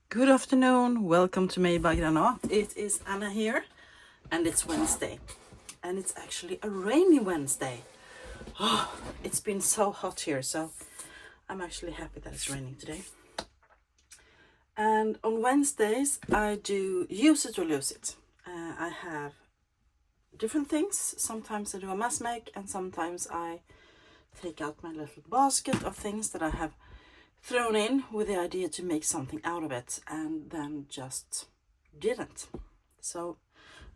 Good afternoon, welcome to Mig by Granat. It is Anna here, and it's Wednesday. And it's actually a rainy Wednesday. Oh, it's been so hot here, so I'm actually happy that it's raining today. And on Wednesdays, I do use it or lose it. I have different things. Sometimes I do a mass make, and sometimes I take out my little basket of things that I have thrown in with the idea to make something out of it, and then just didn't. So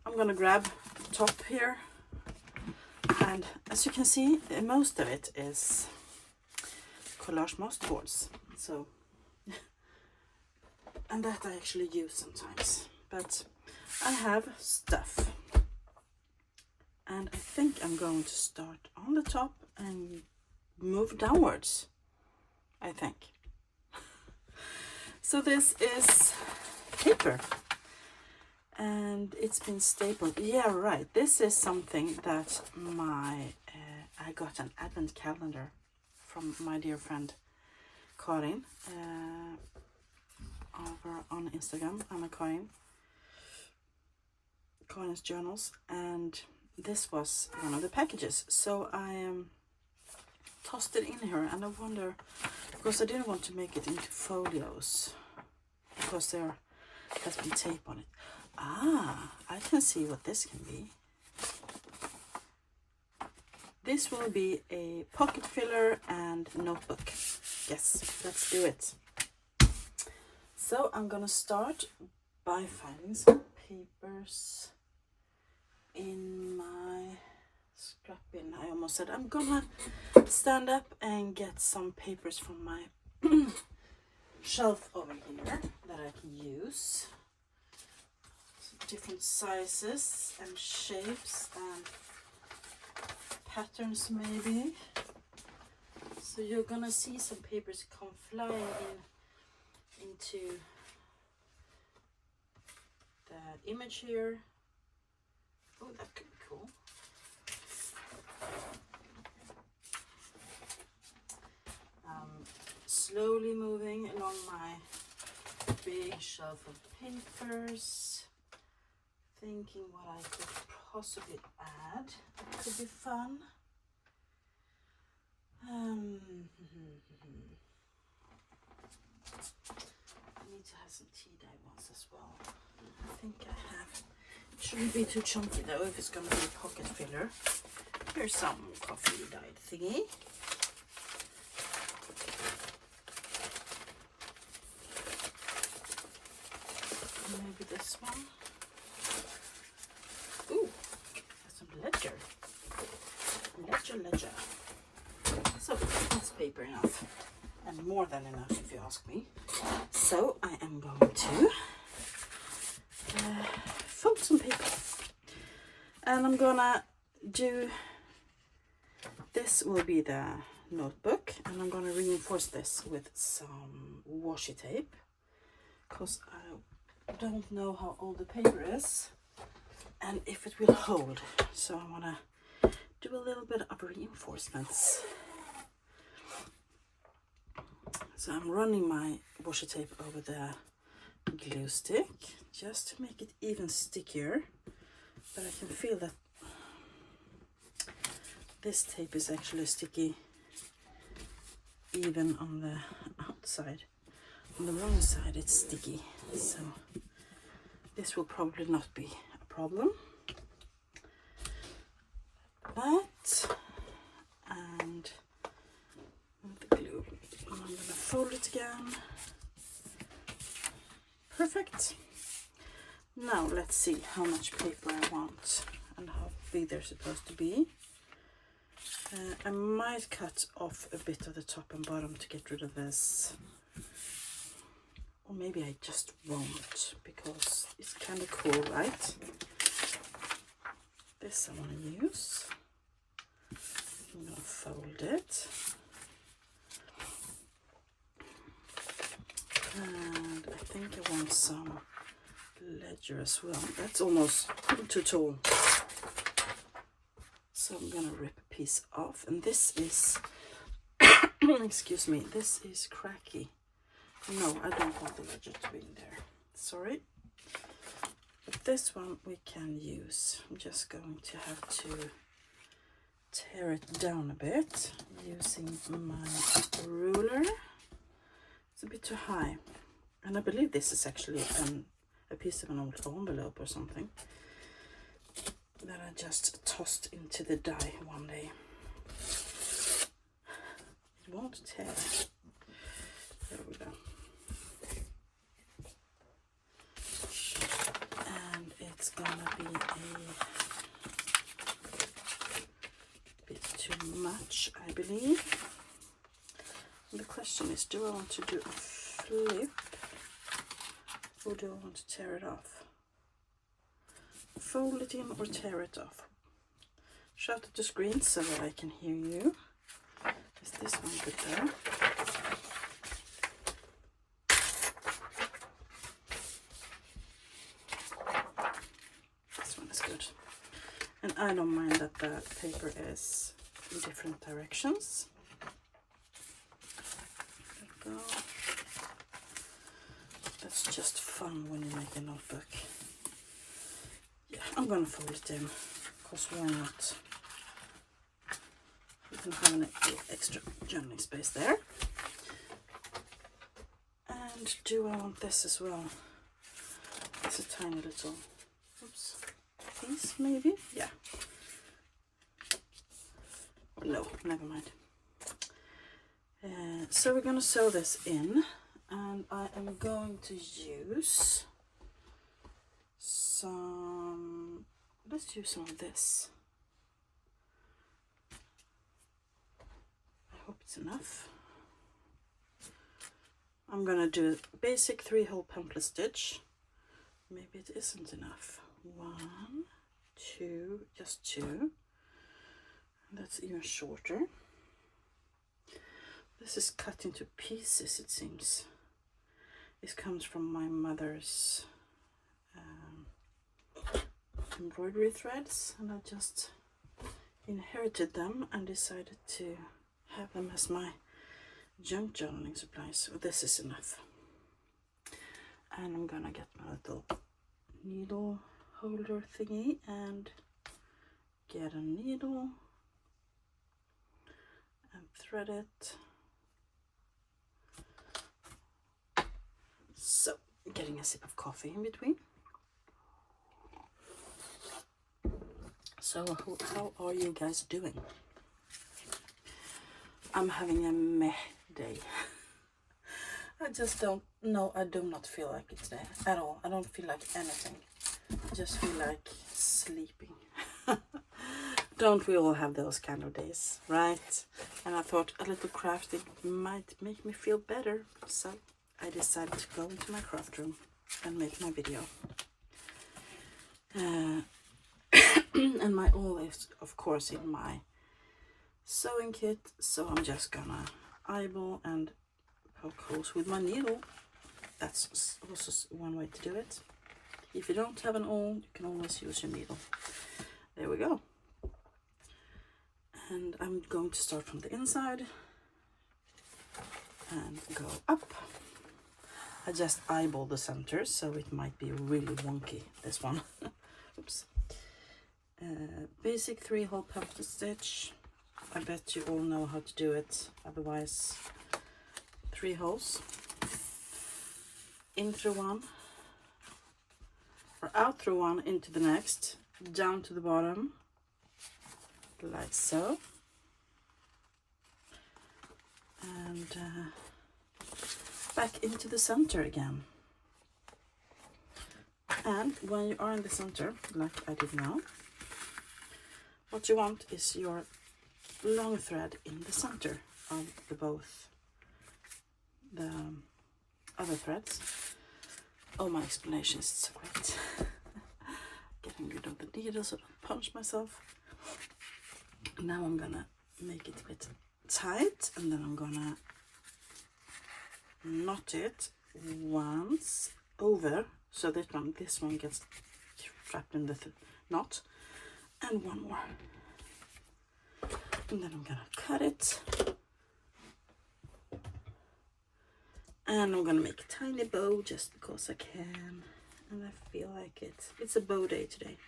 I'm gonna grab the top here, and as you can see, most of it is collage masterboards. So and that I actually use sometimes, but I have stuff, and I think I'm going to start on the top and move downwards, I think. So this is paper, and it's been stapled. Yeah, right. This is something that I got an advent calendar from my dear friend Karin over on Instagram. Anna Karin's journals, and this was one of the packages. So I tossed it in here, and I wonder, because I didn't want to make it into folios because there has been tape on it. I can see what this can be. This will be a pocket filler and notebook. Yes, let's do it. So I'm gonna start by finding some papers in my scrap bin. I almost said I'm gonna stand up and get some papers from my shelf over here that I can use. Some different sizes and shapes and patterns maybe. So you're gonna see some papers come flying into the image here. Oh, that could be cool. Slowly moving along my big shelf of papers, thinking what I could possibly add. It could be fun. I need to have some tea dye ones as well. I think I have. It shouldn't be too chunky though if it's going to be a pocket filler. Here's some coffee dyed thingy. Maybe this one. Ooh, that's some ledger. Ledger. So that's paper enough, and more than enough if you ask me. So I am going to fold some paper, and I'm gonna do, this will be the notebook, and I'm gonna reinforce this with some washi tape because I don't know how old the paper is and if it will hold. So I want to do a little bit of reinforcements. So I'm running my washi tape over the glue stick just to make it even stickier, but I can feel that this tape is actually sticky even on the outside. On the wrong side it's sticky, so this will probably not be a problem. That, and the glue, and I'm going to fold it again. Perfect. Now let's see how much paper I want and how big they're supposed to be. I might cut off a bit of the top and bottom to get rid of this, or maybe I just won't because it's kind of cool, right? This I want to use. I'm going to fold it, and I think I want some ledger as well. That's almost too tall, so I'm going to rip a piece off, and this is excuse me, this is cracky. No, I don't want the ledger to be in there. Sorry. But this one we can use. I'm just going to have to tear it down a bit using my ruler. It's a bit too high. And I believe this is actually a piece of an old envelope or something that I just tossed into the dye one day. It won't tear. There we go. And it's gonna be a bit too much, I believe. And the question is, do I want to do a flip or do I want to tear it off? Fold it in or tear it off? Shout at the screen so that I can hear you. Is this one good there? This one is good. And I don't mind that the paper is in different directions. There we go. That's just fun when you make a notebook. Yeah, I'm gonna fold it in, because why not? You can have an extra journaling space there. And do I want this as well? It's a tiny little, oops, piece maybe? Yeah. Or no, never mind. So we're gonna sew this in, and I am going to use some, let's use some of this. I hope it's enough. I'm gonna do a basic 3-hole pamphlet stitch. Maybe it isn't enough. 1, 2, just 2. That's even shorter. This is cut into pieces, it seems. This comes from my mother's embroidery threads, and I just inherited them and decided to have them as my junk journaling supplies. So this is enough. And I'm gonna get my little needle holder thingy and get a needle and thread it. So, getting a sip of coffee in between. So, how are you guys doing? I'm having a meh day. I just don't know, I do not feel like it today at all. I don't feel like anything. I just feel like sleeping. Don't we all have those kind of days, right? And I thought a little crafting might make me feel better. So I decided to go into my craft room and make my video. And my all is, of course, in my sewing kit. So I'm just gonna eyeball and poke holes with my needle. That's also one way to do it. If you don't have an awl, you can always use your needle. There we go. And I'm going to start from the inside and go up. I just eyeball the center, so it might be really wonky, this one. Oops. Basic 3-hole pamphlet stitch. I bet you all know how to do it. Otherwise, 3 holes. In through one, or out through one into the next, down to the bottom, like so. And back into the center again. And when you are in the center, like I did now, what you want is your long thread in the center of both the other threads. Oh, my explanation is so great. Getting rid of the needle so I don't punch myself. Now I'm gonna make it a bit tight, and then I'm gonna knot it once over, so that this one gets trapped in the knot, and one more. And then I'm gonna cut it And I'm gonna make a tiny bow just because I can, and I feel like it's a bow day today.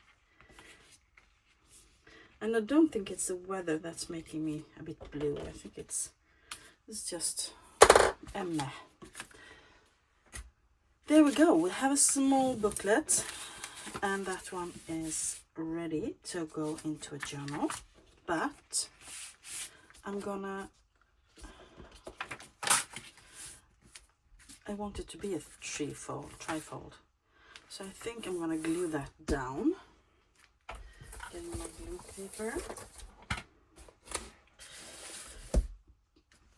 And I don't think it's the weather that's making me a bit blue. I think it's just a meh. There we go. We have a small booklet, and that one is ready to go into a journal. But I want it to be a trifold. So I think I'm gonna glue that down. Getting my glue paper.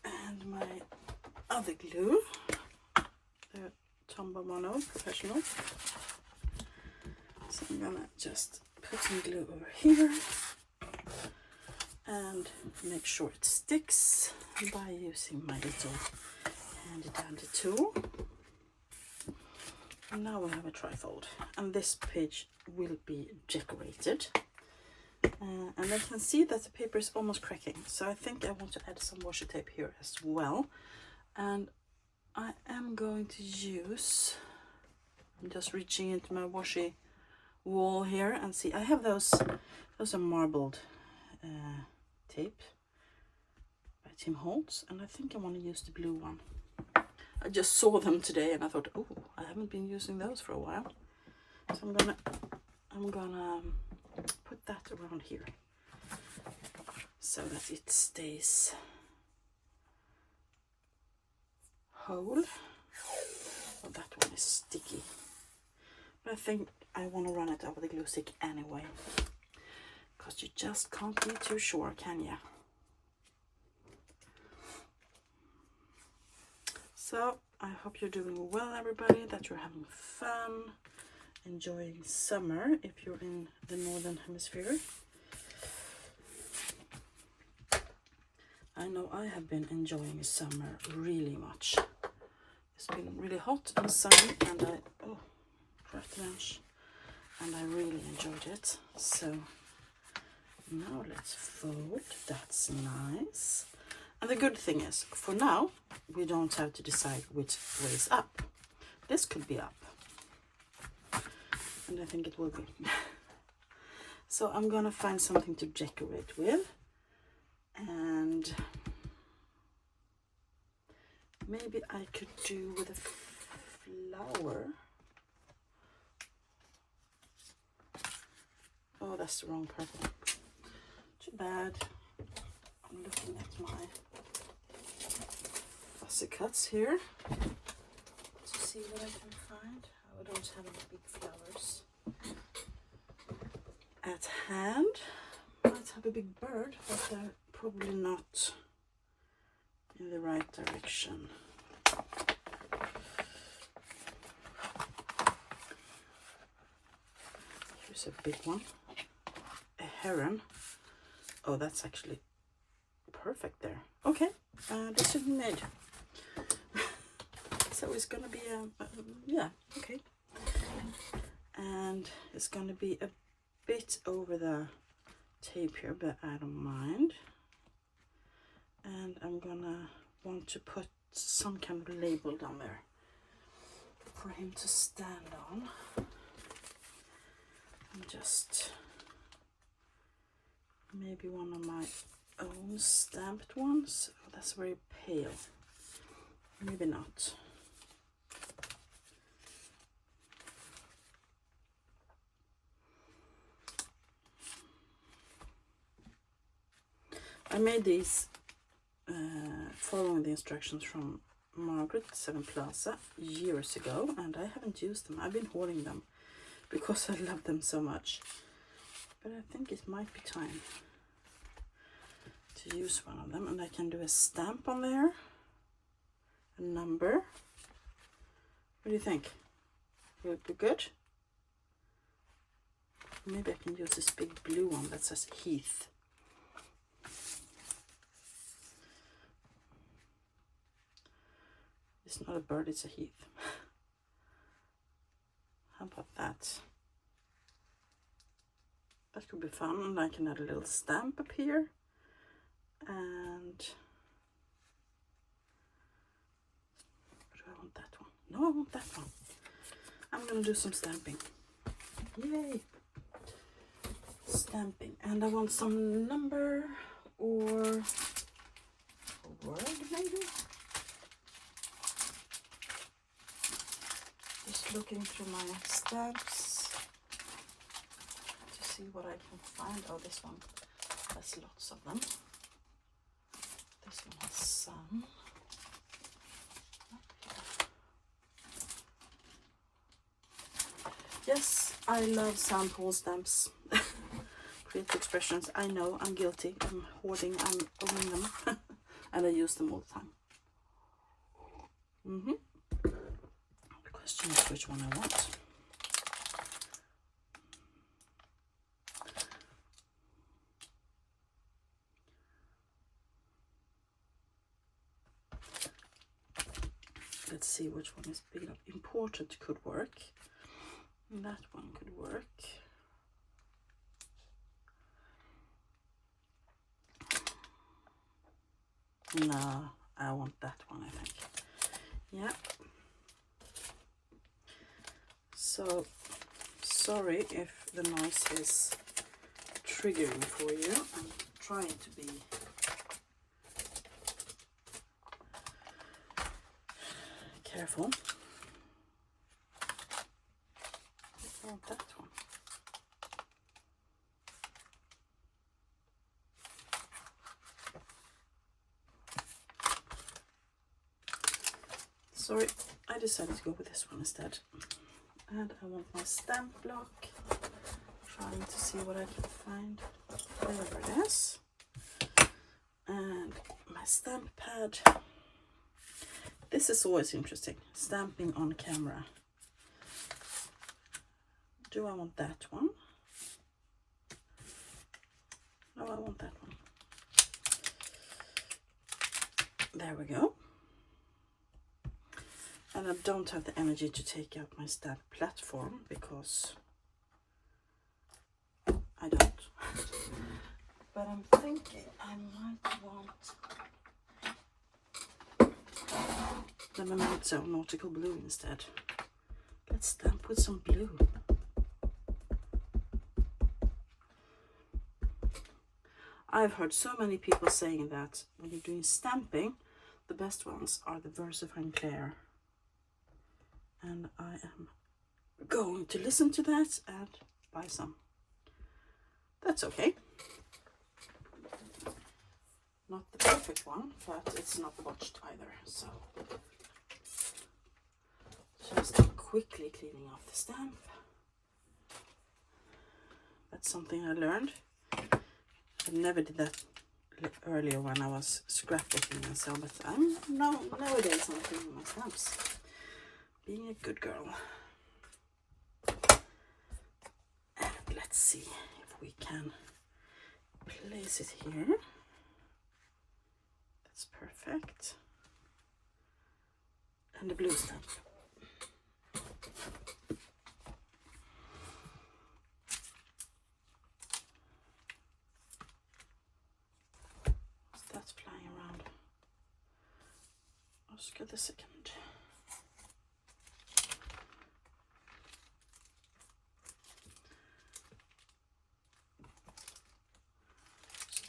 And my other glue. The Tombow Mono Professional. So I'm gonna just put some glue over here. And make sure it sticks by using my little handy dandy tool. And now we have a trifold, and this page will be decorated. And I can see that the paper is almost cracking, so I think I want to add some washi tape here as well. And I am going to use, I'm just reaching into my washi wall here and see, I have those are marbled tape by Tim Holtz, and I think I want to use the blue one. I just saw them today and I thought, oh, I haven't been using those for a while. So I'm gonna put that around here so that it stays whole. Oh, that one is sticky. But I think I want to run it over the glue stick anyway, because you just can't be too sure, can ya? So I hope you're doing well, everybody, that you're having fun, enjoying summer if you're in the northern hemisphere. I know I have been enjoying summer really much. It's been really hot and sunny, and and I really enjoyed it. So now let's fold. That's nice. And the good thing is, for now, we don't have to decide which way is up. This could be up. And I think it will be. So I'm gonna find something to decorate with. And maybe I could do with a flower. Oh, that's the wrong purple. Too bad. I'm looking at my fussy cuts here to see what I can find. I don't have any big flowers at hand. Might have a big bird, but they're probably not in the right direction. Here's a big one, a heron. Oh, that's actually perfect there. Okay, this is made. So it's gonna be yeah, okay. And it's gonna be a bit over the tape here, but I don't mind. And I'm gonna want to put some kind of label down there for him to stand on. And just maybe one of my own stamped ones. Oh, that's very pale. Maybe not. I made these following the instructions from Margaret Seven Plaza years ago, and I haven't used them. I've been hoarding them because I love them so much. But I think it might be time to use one of them, and I can do a stamp on there, a number. What do you think? Will it be good? Maybe I can use this big blue one that says Heath. It's not a bird, it's a heath. How about that? That could be fun, and I can add a little stamp up here. And what do I I want that one. I'm gonna do some stamping. Yay! Stamping. And I want some number or a word maybe? Just looking through my stamps to see what I can find. Oh, this one has lots of them. This one has some. Yes, I love sample stamps. Creative expressions. I know, I'm guilty. I'm hoarding, I'm owning them. And I use them all the time. The question is which one I want. Let's see which one is big enough. Important could work. That one could work. No, I want that one, I think. Yeah. So, sorry if the noise is triggering for you. I'm trying to be careful. I want that one. Sorry, I decided to go with this one instead. And I want my stamp block. Trying to see what I can find. There it is. And my stamp pad. This is always interesting. Stamping on camera. Do I want that one? No, I want that one. There we go. And I don't have the energy to take out my stamp platform because I don't. But I'm thinking I might want the Memento Nautical Blue instead. Let's stamp with some blue. I've heard so many people saying that when you're doing stamping, the best ones are the VersaFine Clair. And I am going to listen to that and buy some. That's okay. Not the perfect one, but it's not botched either. So just quickly cleaning off the stamp. That's something I learned. I never did that earlier when I was scrapbooking and so, but I'm nowadays I'm cleaning my stamps. Being a good girl. And let's see if we can place it here. That's perfect. And the blue stamp. So that's flying around. Oscar the second.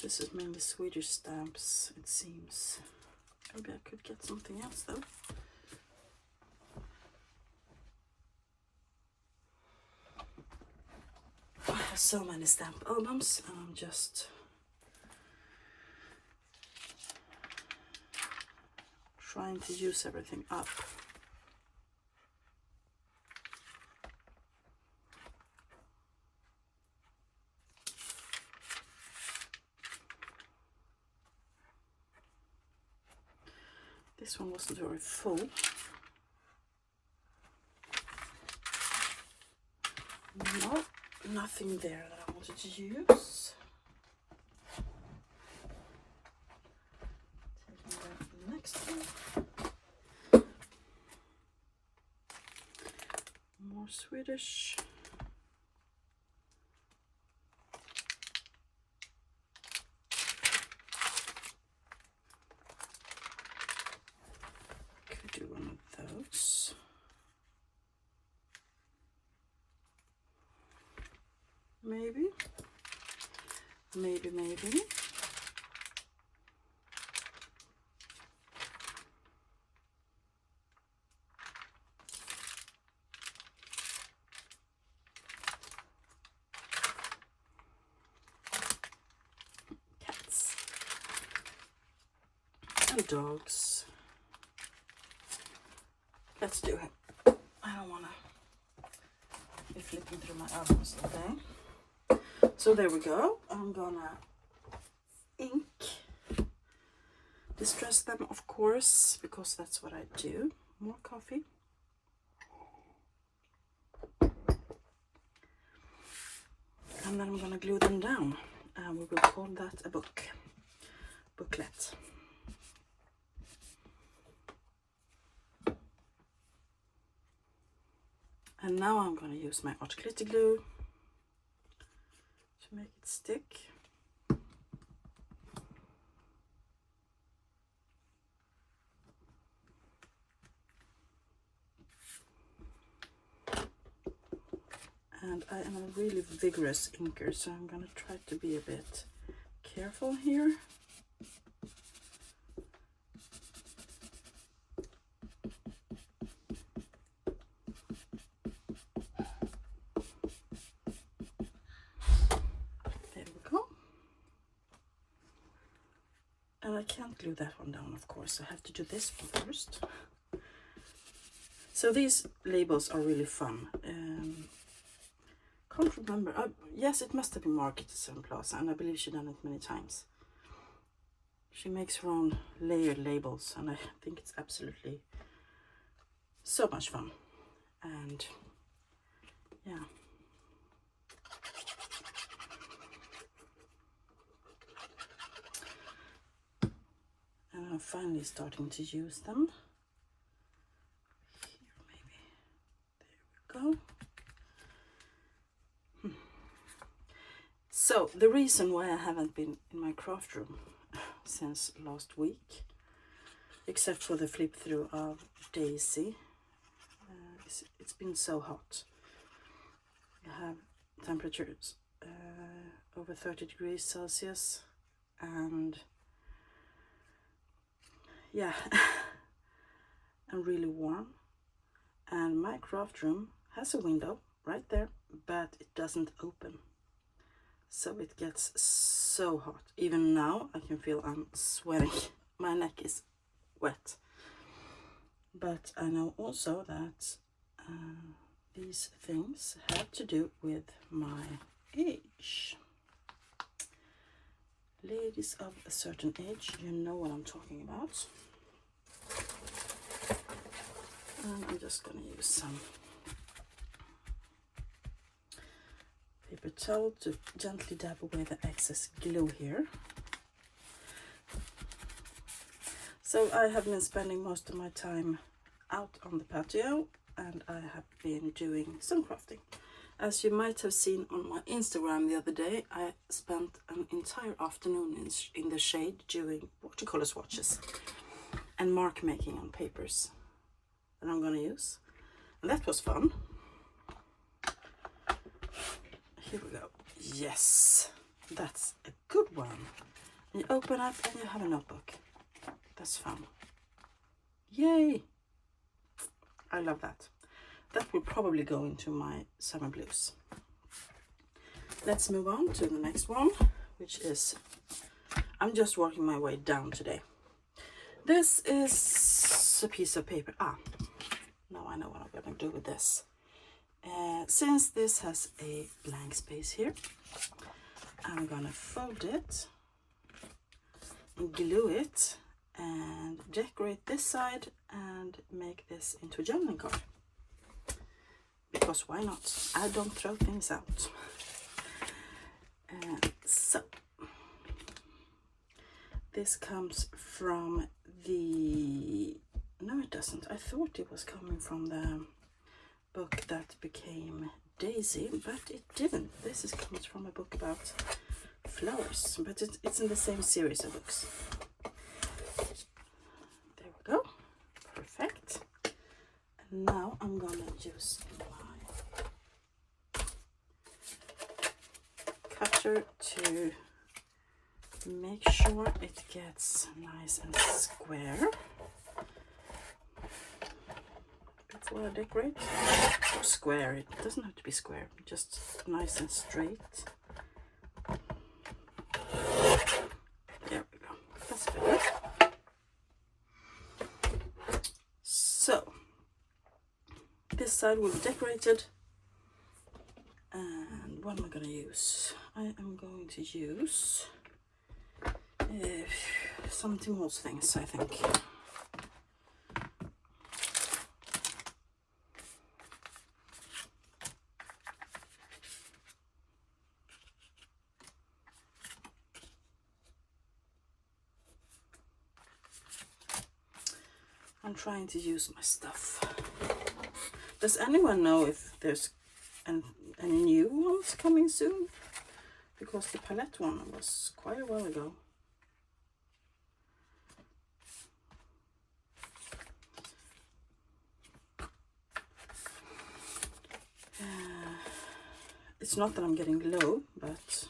This is mainly Swedish stamps, it seems. Maybe I could get something else though. I have so many stamp albums and I'm just trying to use everything up. This one wasn't very full. No, nothing there that I wanted to use. Taking the next one. More Swedish. Could do one of those. maybe. Maybe. Cats and dogs. Let's do it. I don't wanna be flipping through my albums all day. So there we go. I'm gonna ink. Distress them, of course, because that's what I do. More coffee. And then I'm gonna glue them down. And we will call that a booklet. And now I'm gonna use my Art Glitter glue to make it stick. And I am a really vigorous inker, so I'm gonna try to be a bit careful here. There we go. And I can't glue that one down, of course. I have to do this one first. So these labels are really fun. Can't remember. Yes, it must have been marketed at Seven Plaza, and I believe she's done it many times. She makes her own layered labels, and I think it's absolutely so much fun. And yeah. And I'm finally starting to use them. Here, maybe. There we go. So the reason why I haven't been in my craft room since last week, except for the flip through of Daisy, it's been so hot. We have temperatures over 30 degrees Celsius, and yeah, and really warm. And my craft room has a window right there, but it doesn't open. So it gets so hot. Even now I can feel I'm sweating. My neck is wet. But I know also that these things have to do with my age. Ladies of a certain age, you know what I'm talking about. And I'm just gonna use some paper towel to gently dab away the excess glue here. So I have been spending most of my time out on the patio, and I have been doing some crafting. As you might have seen on my Instagram the other day, I spent an entire afternoon in the shade doing watercolor swatches and mark making on papers that I'm gonna use, and that was fun. Here we go. Yes, that's a good one. And you open up and you have a notebook. That's fun. Yay! I love that. That will probably go into my summer blues. Let's move on to the next one, which is, I'm just working my way down today. This is a piece of paper. Now I know what I'm gonna do with this. Since this has a blank space here, I'm gonna fold it and glue it and decorate this side and make this into a journaling card. Because why not? I don't throw things out. So this comes from the, no it doesn't, I thought it was coming from the book that became Daisy, but it didn't. This comes from a book about flowers, but it's in the same series of books. There we go. Perfect. And now I'm gonna use center to make sure it gets nice and square before I decorate. Or square, it doesn't have to be square, just nice and straight. There we go, that's better. So this side will be decorated, and what am I going to use? I am going to use some Tim Holtz things, I think. I'm trying to use my stuff. Does anyone know if there's any new ones coming soon? Because the palette one was quite a while ago. It's not that I'm getting low, but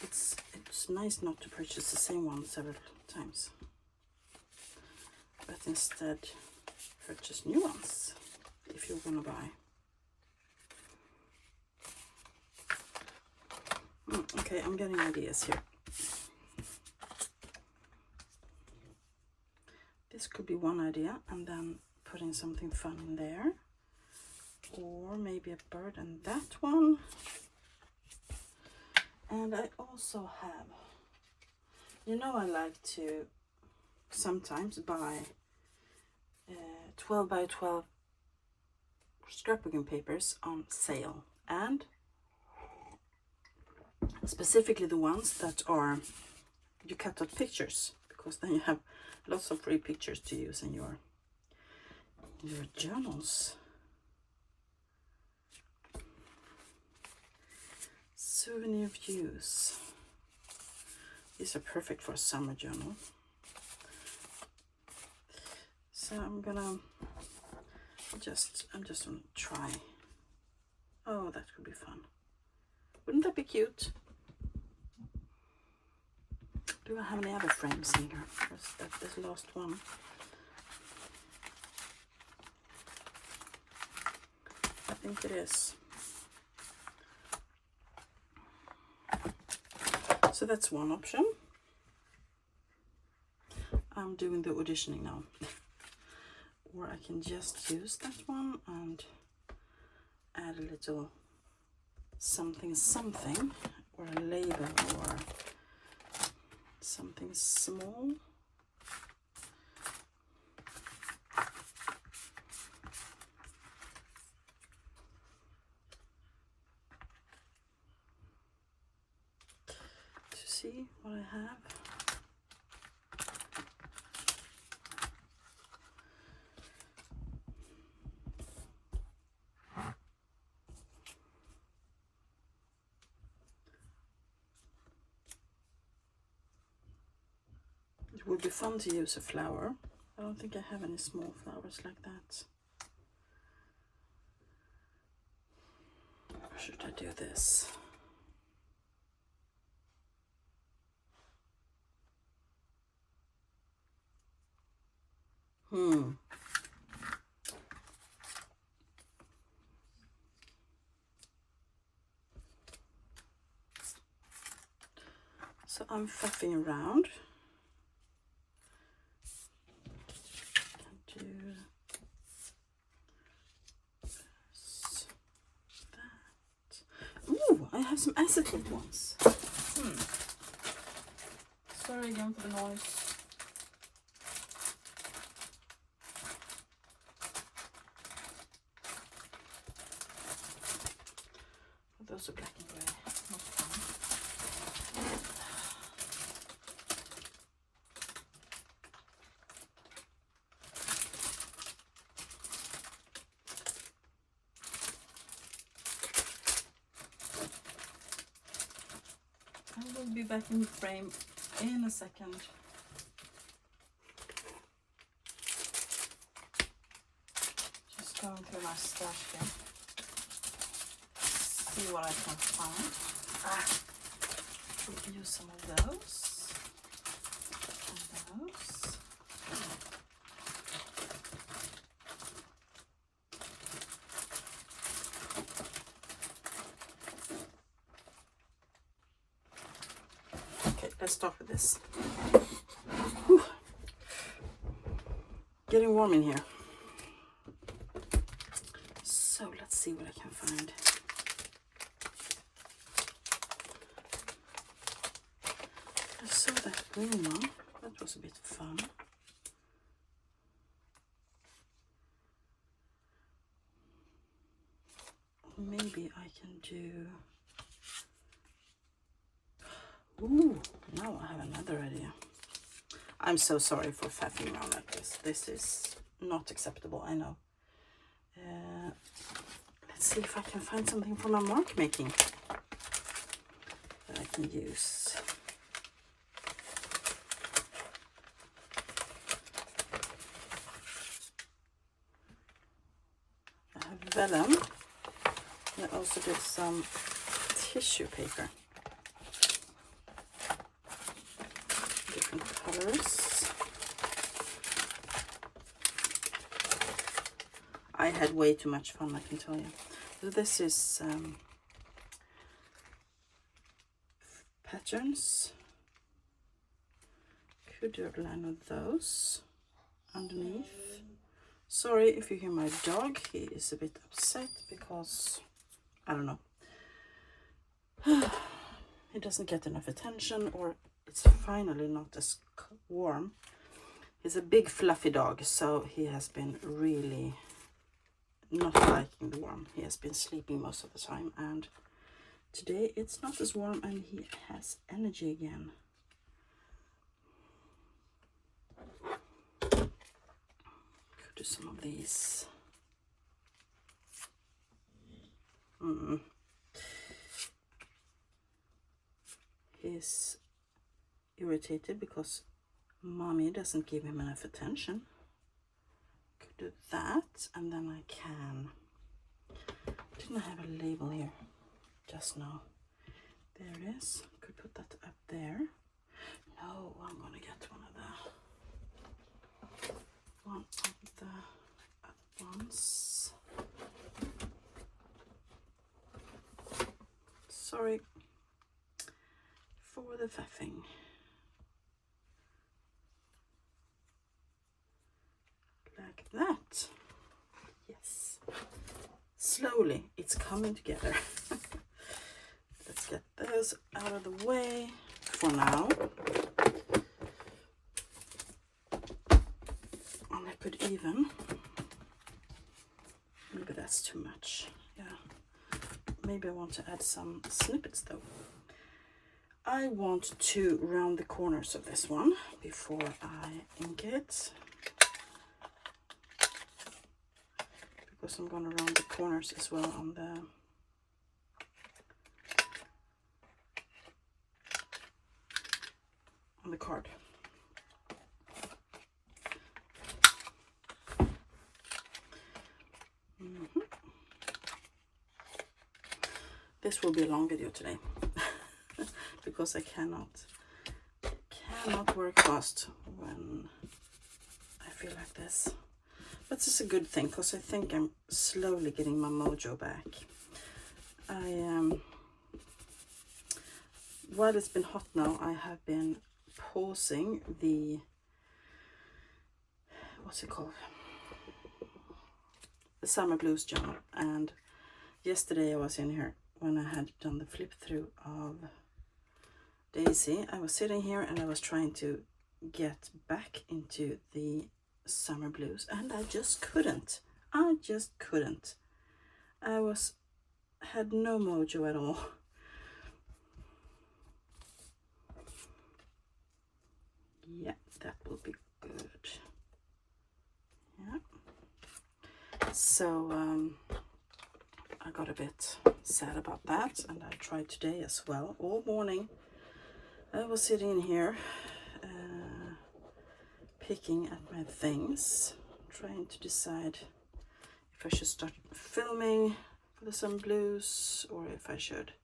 it's nice not to purchase the same one several times, but instead purchase new ones if you're gonna buy. Okay, I'm getting ideas here. This could be one idea, and then putting something fun in there, or maybe a bird and that one. And I also have, you know, I like to sometimes buy 12 by 12 scrapbooking papers on sale, and specifically the ones that are, you cut out pictures, because then you have lots of free pictures to use in your journals. Souvenir views. These are perfect for a summer journal. So I'm just gonna try. Oh, that could be fun. Wouldn't that be cute? Do I have any other frames in here? That's this last one. I think it is. So that's one option. I'm doing the auditioning now. Or I can just use that one and add a little something, or a label, or something small. To see what I have. It would be fun to use a flower. I don't think I have any small flowers like that. Or should I do this? So I'm faffing around. Do this, that. Ooh, I have some acetate ones. Sorry again for the noise. Those are black and grey, not fun. I will be back in the frame in a second. Just going through my stash here. See what I can find. We can use some of those. And those. Okay, let's start with this. Whew. Getting warm in here. So let's see what I can find. I saw that green one. That was a bit fun. Maybe I can do... Ooh, now I have another idea. I'm so sorry for faffing around like this. This is not acceptable, I know. Let's see if I can find something for my mark making that I can use. I have vellum. I also did some tissue paper. Different colors. I had way too much fun, I can tell you. So this is patterns. Could do a line of those underneath. Sorry if you hear my dog. He is a bit upset because, I don't know, he doesn't get enough attention, or it's finally not as warm. He's a big fluffy dog, so he has been really not liking the warm. He has been sleeping most of the time, and today it's not as warm and he has energy again. Could do some of these. He's irritated because mommy doesn't give him enough attention. Could do that, and then I can... Didn't I have a label here just now? There it is. Could put that up there. No, I'm gonna get one of the other ones. Sorry for the faffing. Like that. Yes. Slowly, it's coming together. Let's get those out of the way for now. And I could even... Maybe that's too much. Yeah. Maybe I want to add some snippets though. I want to round the corners of this one before I ink it, because I'm going to round the corners as well on the card. This will be a long video today. Because I cannot work fast when I feel like this. But this is a good thing, because I think I'm slowly getting my mojo back. While it's been hot now, I have been pausing the, what's it called? The Summer Blues journal. And yesterday I was in here when I had done the flip through of Daisy. I was sitting here and I was trying to get back into the Summer Blues, and I just couldn't. I had no mojo at all. Yeah, that will be good. Yeah. So I got a bit sad about that, and I tried today as well. All morning I was sitting in here picking at my things, trying to decide if I should start filming for the Summer Blues or if I should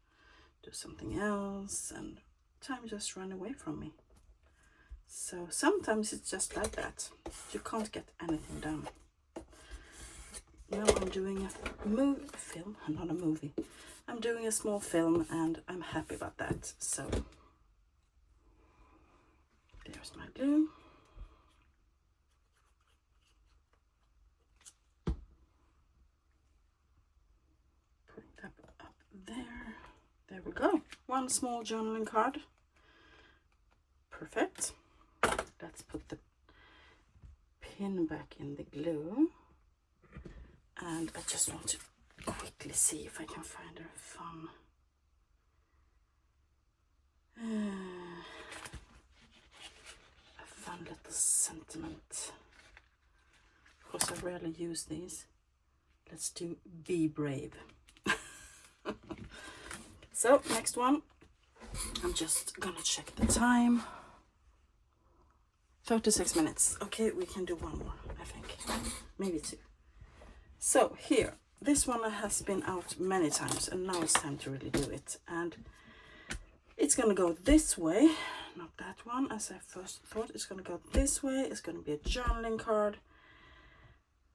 do something else, and time just ran away from me. So sometimes it's just like that. You can't get anything done. Now I'm doing a film, not a movie. I'm doing a small film and I'm happy about that. So there's my glue. Putting that up there. There we go. One small journaling card. Perfect. Let's put the pin back in the glue. And I just want to quickly see if I can find a fun little sentiment. Of course, I rarely use these. Let's do be brave. So next one, I'm just gonna check the time. 36 minutes. Okay, we can do one more, I think, maybe two. So here, this one has been out many times, and now it's time to really do it. And it's gonna go this way, not that one as I first thought. It's gonna go this way. It's gonna be a journaling card,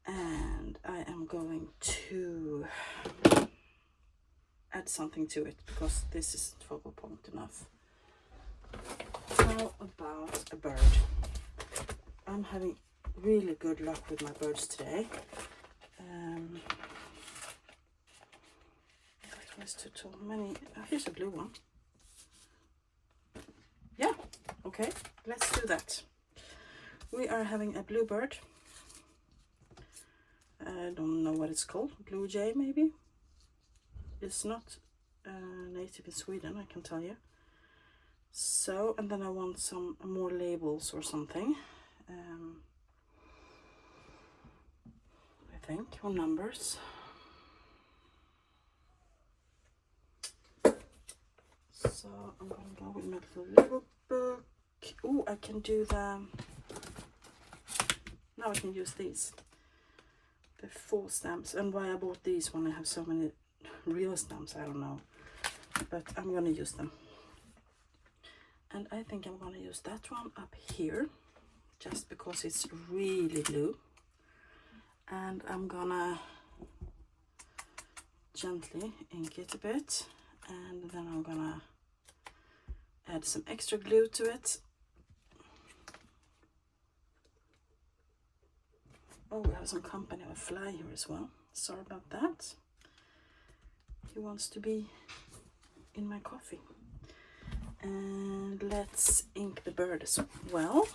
and I am going to add something to it because this isn't focal point enough. How about a bird? I'm having really good luck with my birds today. That was too tall. Here's a blue one. Yeah, okay, let's do that. We are having a bluebird. I don't know what it's called. Blue jay, maybe? It's not native in Sweden, I can tell you. So, and then I want some more labels or something. I think, or numbers. So I'm gonna go with my little label book. Oh, I can do now I can use these. The full stamps. And why I bought these when I have so many real stamps, I don't know. But I'm gonna use them. And I think I'm gonna use that one up here, just because it's really blue. And I'm gonna gently ink it a bit, and then I'm gonna add some extra glue to it. Oh, we have some company of a fly here as well. Sorry about that. He wants to be in my coffee. And let's ink the bird as well.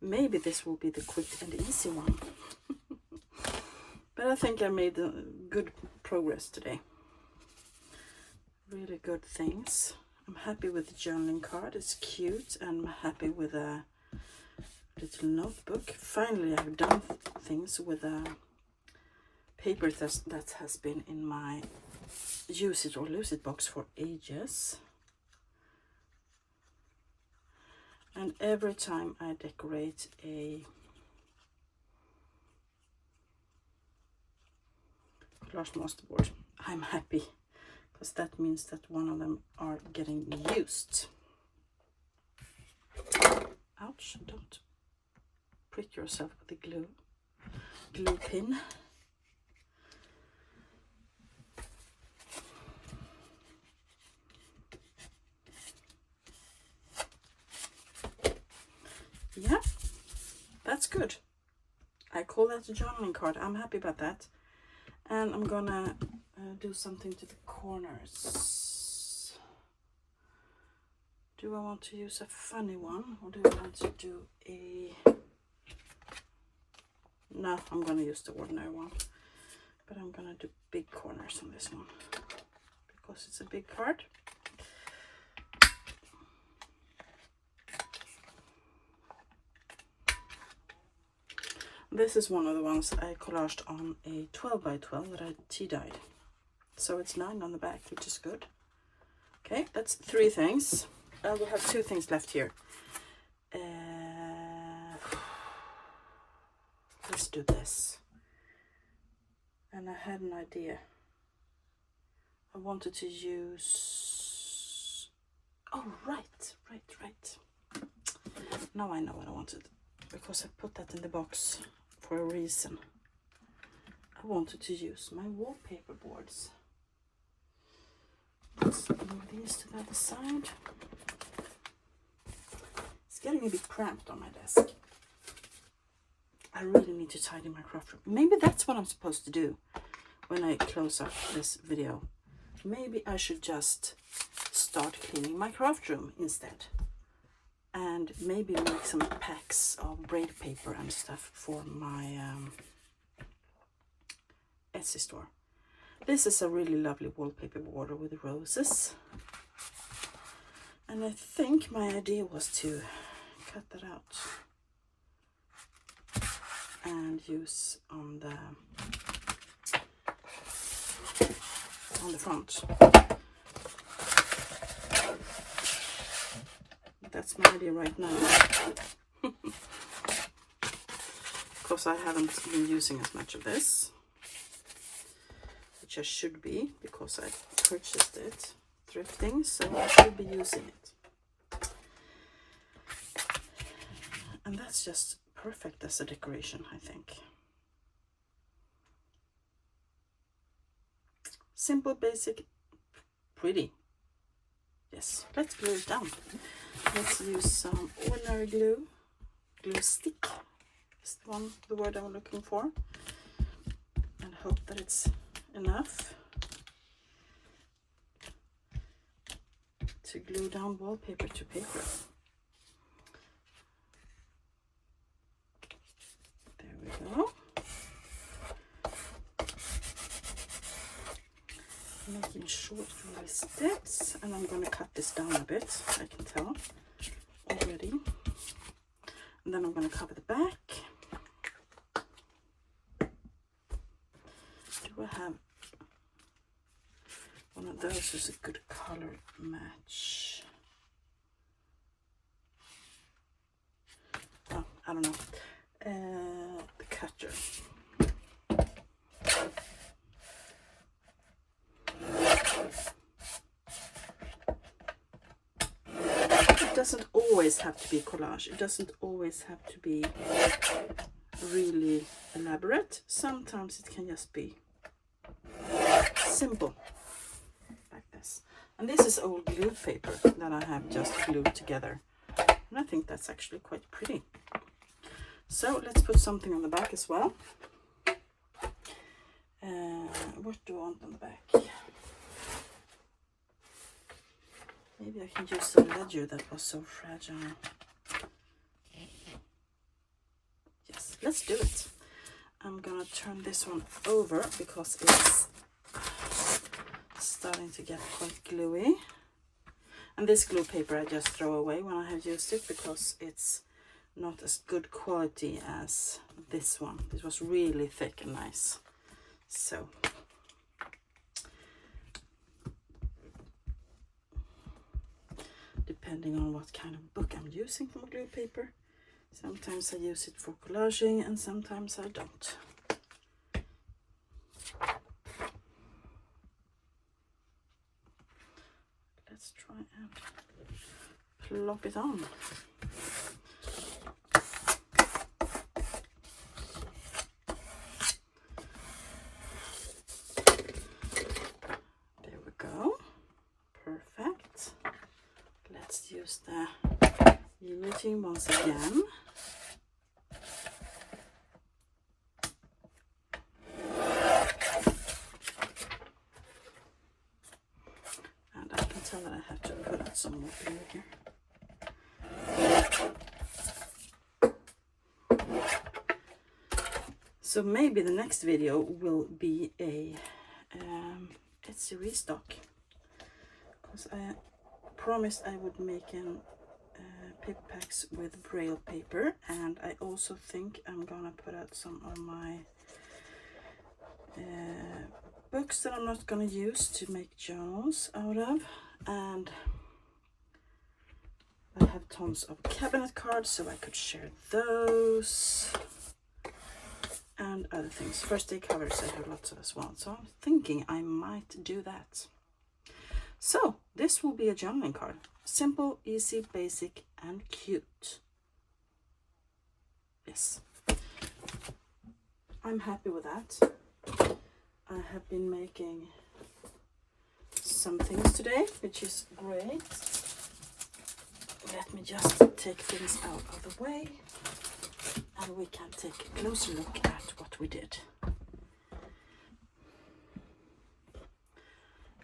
Maybe this will be the quick and easy one. But I think I made good progress today. Really good things. I'm happy with the journaling card. It's cute, and I'm happy with a little notebook. Finally, I've done things with a paper that has been in my use it or lose it box for ages. And every time I decorate a collage masterboard, I'm happy, because that means that one of them are getting used. Ouch, don't prick yourself with the glue pin. Yeah, that's good. I call that a journaling card. I'm happy about that. And I'm gonna do something to the corners. Do I want to use a funny one, or do I want to do a... No, I'm gonna use the ordinary one. But I'm gonna do big corners on this one, because it's a big card. This is one of the ones I collaged on a 12 by 12 that I tea-dyed. So it's 9 on the back, which is good. Okay, that's 3 things. I will have 2 things left here. Let's do this. and I had an idea. I wanted to use, oh right. Now I know what I wanted, because I put that in the box for a reason. I wanted to use my wallpaper boards. Let's move these to the other side. It's getting a bit cramped on my desk. I really need to tidy my craft room. Maybe that's what I'm supposed to do when I close up this video. Maybe I should just start cleaning my craft room instead. And maybe make some packs of braid paper and stuff for my Etsy store. This is a really lovely wallpaper border with roses. And I think my idea was to cut that out and use on the front. That's my idea right now. Because I haven't been using as much of this, which I should be, because I purchased it thrifting, so I should be using it. And that's just perfect as a decoration, I think. Simple, basic, pretty. Yes, let's glue it down. Let's use some ordinary glue. Glue stick is the word I'm looking for. And hope that it's enough to glue down wallpaper to paper. There we go. Making short little steps, and I'm going to cut this down a bit, I can tell already. And then I'm going to cover the back. Do I have one of those is a good color match? Oh, I don't know. The cutter. It doesn't always have to be collage. It doesn't always have to be really elaborate. Sometimes it can just be simple, like this. And this is old glue paper that I have just glued together. And I think that's actually quite pretty. So let's put something on the back as well. What do I want on the back? Maybe I can use the ledger that was so fragile. Yes, let's do it. I'm gonna turn this one over because it's starting to get quite gluey. And this glue paper I just throw away when I have used it because it's not as good quality as this one. This was really thick and nice. So depending on what kind of book I'm using for glue paper, sometimes I use it for collaging and sometimes I don't. Let's try and plop it on. There we go. Perfect. Let's use the guillotine once again. And I can tell that I have to put out some more glue here. So maybe the next video will be a Etsy restock, because I promised I would make an paper packs with braille paper, and I also think I'm gonna put out some of my books that I'm not gonna use to make journals out of, and I have tons of cabinet cards so I could share those. and other things. First day covers I have lots of as well, so I'm thinking I might do that. So this will be a journaling card. Simple, easy, basic, and cute. Yes, I'm happy with that. I have been making some things today, which is great. Let me just take things out of the way and we can take a closer look at what we did. A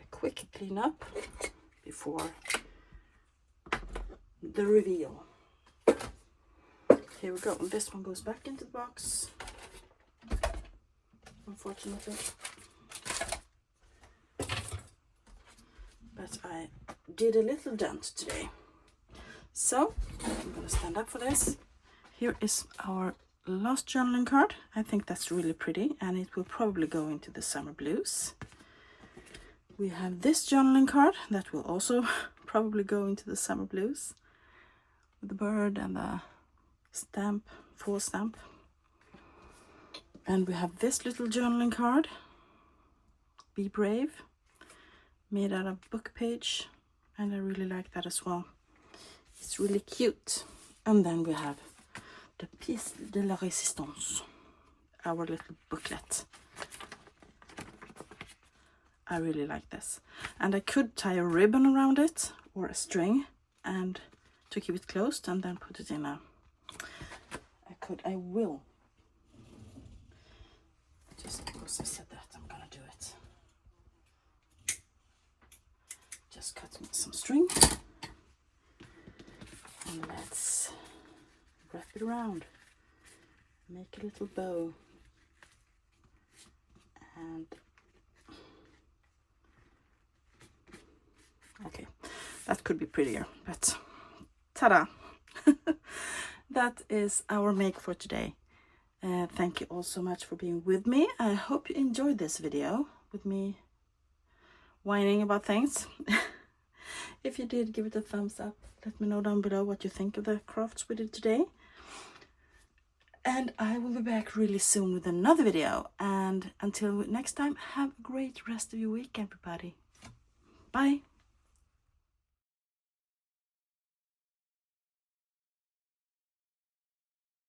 quick cleanup before the reveal. Here we go. And this one goes back into the box, unfortunately. But I did a little dent today. So I'm going to stand up for this. Here is our last journaling card. I think that's really pretty and it will probably go into the summer blues. We have this journaling card that will also probably go into the summer blues, with the bird and the stamp, full stamp. And we have this little journaling card, Be Brave, made out of book page, and I really like that as well. It's really cute. And then we have the Pièce de la Résistance, our little booklet. I really like this. And I could tie a ribbon around it or a string and to keep it closed and then put it in a... I will. Just because I said that, I'm gonna do it. Just cut some string. And let's wrap it around. Make a little bow. And okay, that could be prettier, but ta-da! That is our make for today. Thank you all so much for being with me. I hope you enjoyed this video with me whining about things. If you did, give it a thumbs up. Let me know down below what you think of the crafts we did today. And I will be back really soon with another video. And until next time, have a great rest of your week, everybody. Bye.